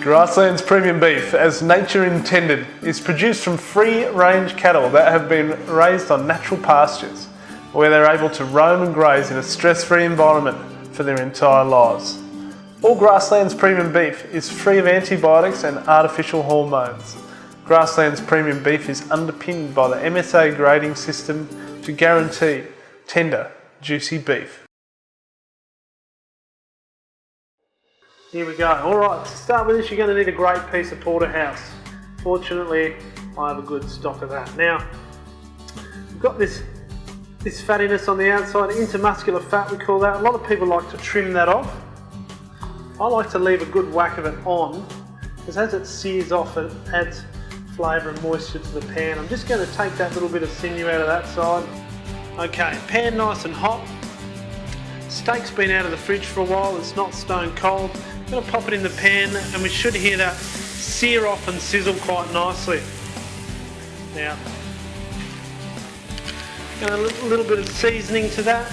Grasslands premium beef, as nature intended, is produced from free-range cattle that have been raised on natural pastures, where they're able to roam and graze in a stress-free environment for their entire lives. All Grasslands premium beef is free of antibiotics and artificial hormones. Grasslands premium beef is underpinned by the MSA grading system to guarantee tender, juicy beef. Here we go. Alright, to start with this, you're going to need a great piece of Porterhouse. Fortunately, I have a good stock of that. Now, we've got this fattiness on the outside, intermuscular fat we call that. A lot of people like to trim that off. I like to leave a good whack of it on, because as it sears off, it adds flavour and moisture to the pan. I'm just going to take that little bit of sinew out of that side. Okay, pan nice and hot. Steak's been out of the fridge for a while, it's not stone cold. I'm going to pop it in the pan and we should hear that sear off and sizzle quite nicely. Now, a little bit of seasoning to that.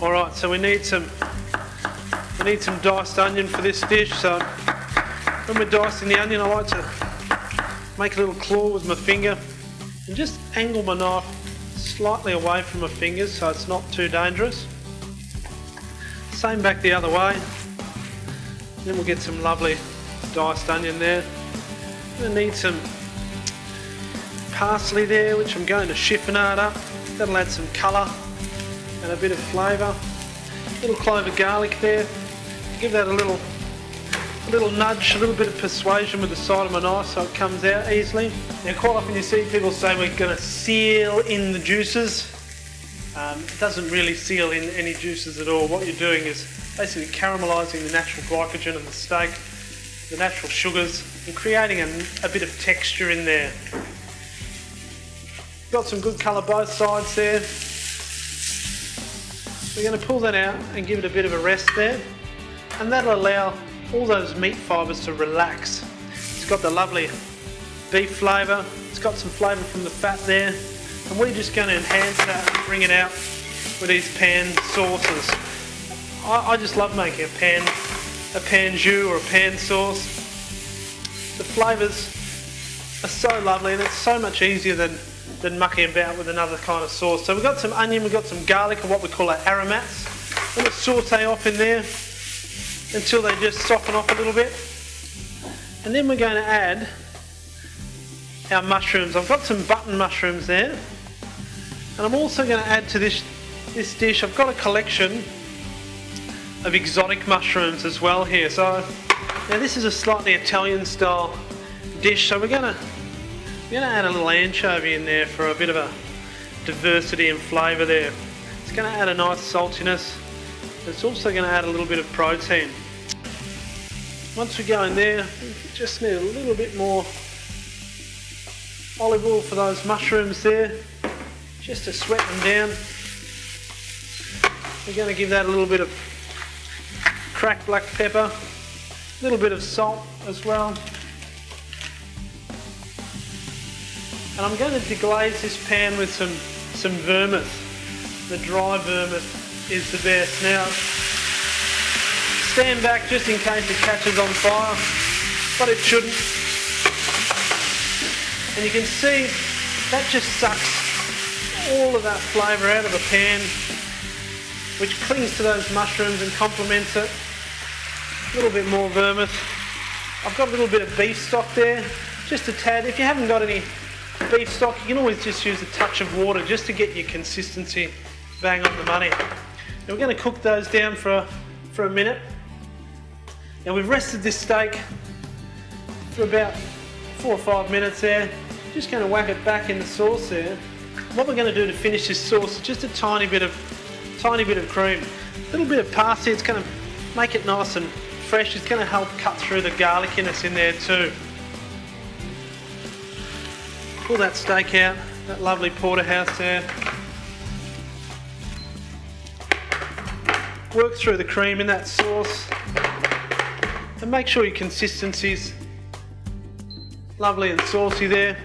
Alright, so we need some diced onion for this dish. So when we're dicing the onion, I like to make a little claw with my finger and just angle my knife slightly away from my fingers so it's not too dangerous. Same back the other way. Then we'll get some lovely diced onion there. I'm going to need some parsley there, which I'm going to chiffonade up. That'll add some colour and a bit of flavour. A little clove of garlic there. Give that a little nudge, a little bit of persuasion with the side of my knife so it comes out easily. Now quite often you see people say we're going to seal in the juices. It doesn't really seal in any juices at all. What you're doing is basically caramelising the natural glycogen of the steak, the natural sugars, and creating a bit of texture in there. Got some good colour both sides there. We're going to pull that out and give it a bit of a rest there, and that'll allow all those meat fibres to relax. It's got the lovely beef flavour, it's got some flavour from the fat there, and we're just going to enhance that and bring it out with these pan sauces. I just love making a pan jus or a pan sauce. The flavours are so lovely and it's so much easier than mucking about with another kind of sauce. So we've got some onion, we've got some garlic, or what we call our aromats. I'm going to saute off in there until they just soften off a little bit. And then we're going to add our mushrooms. I've got some button mushrooms there. And I'm also going to add to this dish, I've got a collection of exotic mushrooms as well here. So now this is a slightly Italian style dish, so we're going to add a little anchovy in there for a bit of a diversity and flavour there. It's going to add a nice saltiness. It's also going to add a little bit of protein. Once we go in there, we just need a little bit more olive oil for those mushrooms there, just to sweat them down. We're going to give that a little bit of cracked black pepper, a little bit of salt as well. And I'm going to deglaze this pan with some vermouth. The dry vermouth is the best. Now, stand back just in case it catches on fire, but it shouldn't. And you can see that just sucks all of that flavour out of the pan, which clings to those mushrooms and complements it. A little bit more vermouth. I've got a little bit of beef stock there, just a tad. If you haven't got any beef stock, you can always just use a touch of water just to get your consistency bang on the money. Now we're going to cook those down for a minute. Now we've rested this steak for about 4 or 5 minutes there. Just going to whack it back in the sauce there. What we're going to do to finish this sauce is just a tiny bit of cream, a little bit of parsley. It's going to make it nice and fresh. It's going to help cut through the garlickiness in there too. Pull that steak out, that lovely Porterhouse there. Work through the cream in that sauce and make sure your consistency's lovely and saucy there.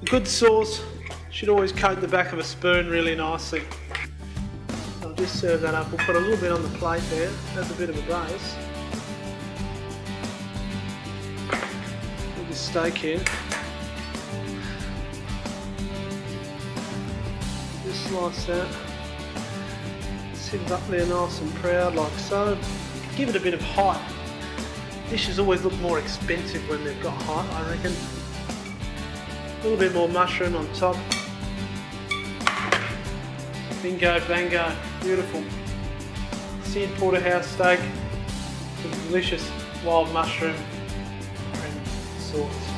A good sauce should always coat the back of a spoon really nicely. So I'm Just serve that up. We'll put a little bit on the plate there. That's a bit of a base. With this steak here. Just slice that. Sit it up there nice and proud like so. Give it a bit of height. Dishes always look more expensive when they've got height, I reckon. A little bit more mushroom on top. Bingo, bango, beautiful. Seared porterhouse steak with delicious wild mushroom and sauce.